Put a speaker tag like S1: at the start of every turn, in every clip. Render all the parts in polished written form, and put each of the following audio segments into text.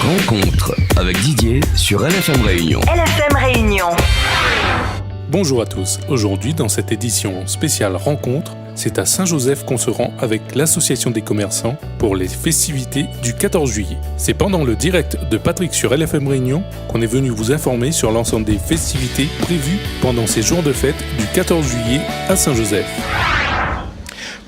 S1: Rencontre avec Didier sur LFM Réunion.
S2: LFM Réunion.
S3: Bonjour à tous. Aujourd'hui, dans cette édition spéciale Rencontre, c'est à Saint-Joseph qu'on se rend avec l'Association des commerçants pour les festivités du 14 juillet. C'est pendant le direct de Patrick sur LFM Réunion qu'on est venu vous informer sur l'ensemble des festivités prévues pendant ces jours de fête du 14 juillet à Saint-Joseph.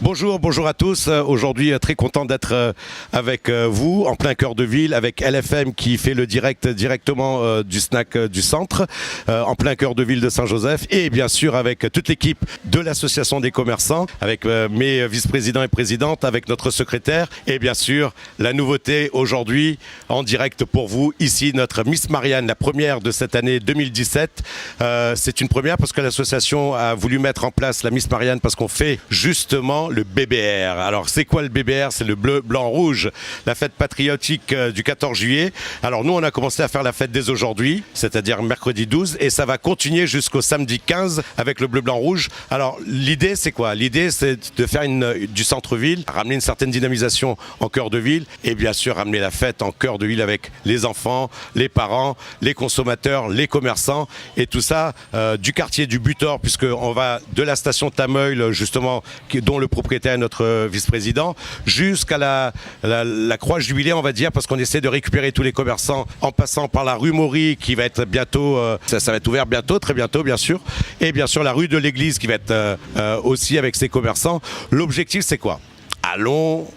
S4: Bonjour à tous. Aujourd'hui, très content d'être avec vous en plein cœur de ville, avec LFM qui fait le direct directement du snack du centre, en plein cœur de ville de Saint-Joseph, et bien sûr avec toute l'équipe de l'association des commerçants, avec mes vice-présidents et présidentes, avec notre secrétaire, et bien sûr la nouveauté aujourd'hui en direct pour vous, ici notre Miss Marianne, la première de cette année 2017. C'est une première parce que l'association a voulu mettre en place la Miss Marianne parce qu'on fait justement le BBR. Alors c'est quoi le BBR? C'est le bleu, blanc, rouge, la fête patriotique du 14 juillet. Alors nous on a commencé à faire la fête dès aujourd'hui, c'est-à-dire mercredi 12, et ça va continuer jusqu'au samedi 15 avec le bleu, blanc, rouge. Alors l'idée c'est quoi? L'idée c'est de faire du centre-ville, ramener une certaine dynamisation en cœur de ville, et bien sûr ramener la fête en cœur de ville avec les enfants, les parents, les consommateurs, les commerçants, et tout ça du quartier du Butor, puisqu'on va de la station Tameuil justement, dont le propriétaire est notre vice-président, jusqu'à la Croix Jubilée, on va dire, parce qu'on essaie de récupérer tous les commerçants en passant par la rue Maury qui va être bientôt, ça va être ouvert bientôt, très bientôt bien sûr, et bien sûr la rue de l'église qui va être aussi avec ses commerçants. L'objectif c'est quoi? Allons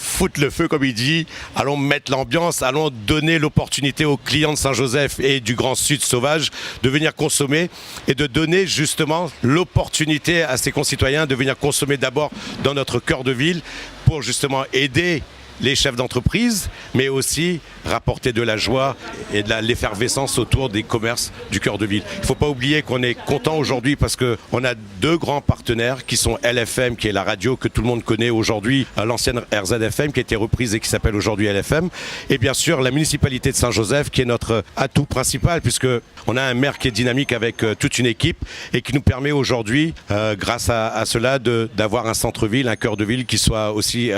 S4: foutre le feu comme il dit, allons mettre l'ambiance, allons donner l'opportunité aux clients de Saint-Joseph et du Grand Sud sauvage de venir consommer et de donner justement l'opportunité à ses concitoyens de venir consommer d'abord dans notre cœur de ville pour justement aider les chefs d'entreprise, mais aussi rapporter de la joie et de l'effervescence autour des commerces du cœur de ville. Il ne faut pas oublier qu'on est content aujourd'hui parce qu'on a deux grands partenaires qui sont LFM, qui est la radio que tout le monde connaît aujourd'hui, l'ancienne RZFM qui a été reprise et qui s'appelle aujourd'hui LFM, et bien sûr la municipalité de Saint-Joseph qui est notre atout principal puisqu'on a un maire qui est dynamique avec toute une équipe et qui nous permet aujourd'hui, grâce à cela, d'avoir un centre-ville, un cœur de ville qui soit aussi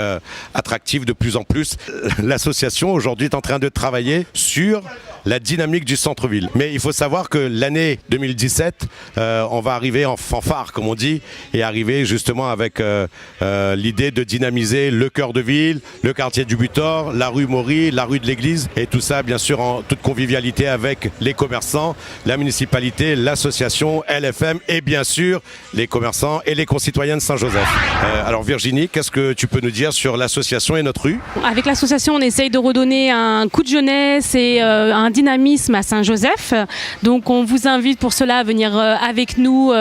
S4: attractif de plus en plus. L'association aujourd'hui est en train de travailler sur la dynamique du centre-ville. Mais il faut savoir que l'année 2017, on va arriver en fanfare, comme on dit, et arriver justement avec l'idée de dynamiser le cœur de ville, le quartier du Butor, la rue Maury, la rue de l'église, et tout ça bien sûr en toute convivialité avec les commerçants, la municipalité, l'association, LFM et bien sûr les commerçants et les concitoyens de Saint-Joseph. Alors Virginie, qu'est-ce que tu peux nous dire sur l'association et notre rue?
S5: Avec l'association, on essaye de redonner un coup de jeunesse et un dynamisme à Saint-Joseph. Donc on vous invite pour cela à venir avec nous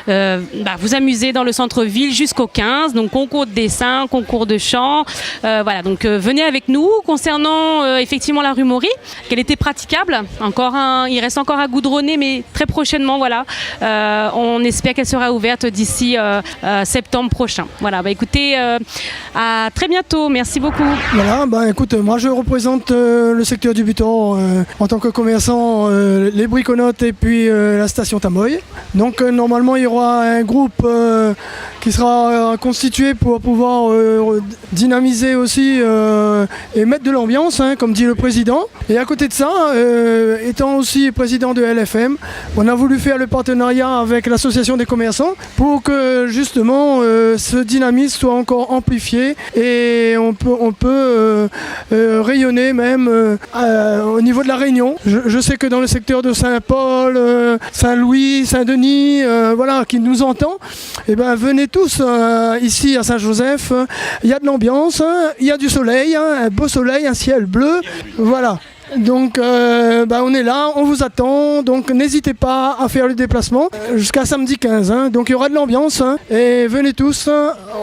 S5: vous amuser dans le centre-ville jusqu'au 15. Donc concours de dessin, concours de chant. Voilà, donc venez avec nous. Concernant effectivement la rue Maury, qu'elle était praticable. Il reste encore à goudronner, mais très prochainement, voilà. On espère qu'elle sera ouverte d'ici septembre prochain. Voilà, écoutez, à très bientôt. Merci beaucoup.
S6: Voilà, écoute, moi je représente le secteur du Butor en tant que commerçant, les briconotes et puis la station Tameuil. Donc normalement il y aura un groupe qui sera constitué pour pouvoir dynamiser aussi et mettre de l'ambiance, comme dit le président. Et à côté de ça, étant aussi président de LFM, on a voulu faire le partenariat avec l'association des commerçants pour que justement ce dynamisme soit encore amplifié et on peut rayonner même au niveau de la Réunion. Je sais que dans le secteur de Saint-Paul, Saint-Louis, Saint-Denis, voilà, qui nous entend, venez tous ici à Saint-Joseph. Il y a de l'ambiance, il y a du soleil, un beau soleil, un ciel bleu, voilà. Donc on est là, on vous attend, donc n'hésitez pas à faire le déplacement jusqu'à samedi 15. Donc il y aura de l'ambiance et venez tous,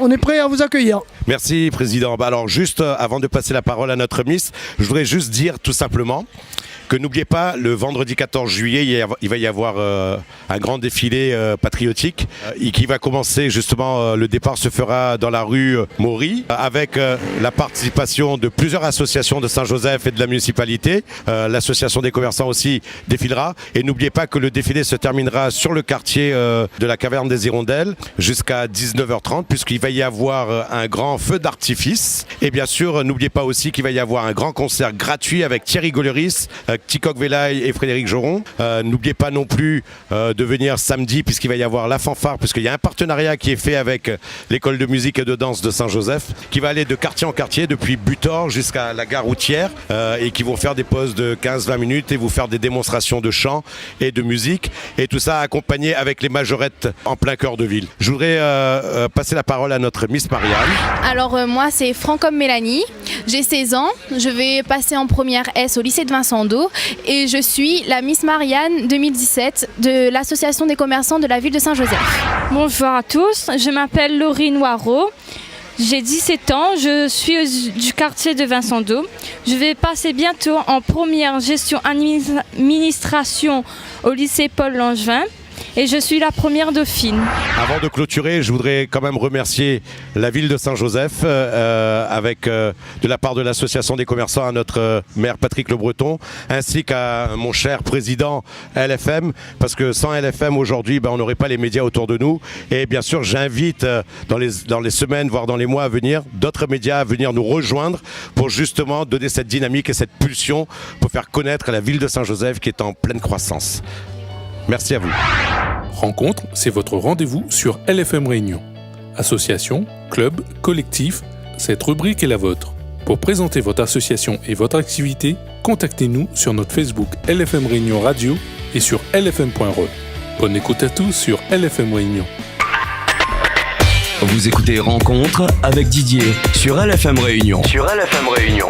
S6: on est prêts à vous accueillir.
S4: Merci Président. Alors juste avant de passer la parole à notre Miss, je voudrais juste dire tout simplement que n'oubliez pas, le vendredi 14 juillet, il va y avoir un grand défilé patriotique et qui va commencer justement, le départ se fera dans la rue Maury avec la participation de plusieurs associations de Saint-Joseph et de la municipalité. L'association des commerçants aussi défilera. Et n'oubliez pas que le défilé se terminera sur le quartier de la Caverne des Hirondelles jusqu'à 19h30 puisqu'il va y avoir un grand feu d'artifice. Et bien sûr, n'oubliez pas aussi qu'il va y avoir un grand concert gratuit avec Thierry Golleris, Ticoc Velaille et Frédéric Joron. N'oubliez pas non plus de venir samedi puisqu'il va y avoir la fanfare, puisqu'il y a un partenariat qui est fait avec l'école de musique et de danse de Saint-Joseph qui va aller de quartier en quartier depuis Butor jusqu'à la gare routière et qui vont faire des pauses de 15-20 minutes et vous faire des démonstrations de chant et de musique et tout ça accompagné avec les majorettes en plein cœur de ville. Je voudrais passer la parole à notre Miss Marianne.
S2: Alors moi c'est Francom Mélanie, j'ai 16 ans, je vais passer en première S au lycée de Vincent d'O et je suis la Miss Marianne 2017 de l'association des commerçants de la ville de Saint-Joseph.
S7: Bonjour à tous, je m'appelle Laurie Noireau, j'ai 17 ans, je suis du quartier de Vincent d'O. Je vais passer bientôt en première gestion administration au lycée Paul Langevin. Et je suis la première dauphine.
S4: Avant de clôturer, je voudrais quand même remercier la ville de Saint-Joseph avec de la part de l'association des commerçants à notre maire Patrick Le Breton ainsi qu'à mon cher président LFM parce que sans LFM aujourd'hui on n'aurait pas les médias autour de nous et bien sûr j'invite dans les semaines voire dans les mois à venir d'autres médias à venir nous rejoindre pour justement donner cette dynamique et cette pulsion pour faire connaître la ville de Saint-Joseph qui est en pleine croissance. Merci à vous.
S3: Rencontre, c'est votre rendez-vous sur LFM Réunion. Association, club, collectif, cette rubrique est la vôtre. Pour présenter votre association et votre activité, contactez-nous sur notre Facebook LFM Réunion Radio et sur lfm.re. Bonne écoute à tous sur LFM Réunion.
S1: Vous écoutez Rencontre avec Didier sur LFM Réunion. Sur LFM Réunion.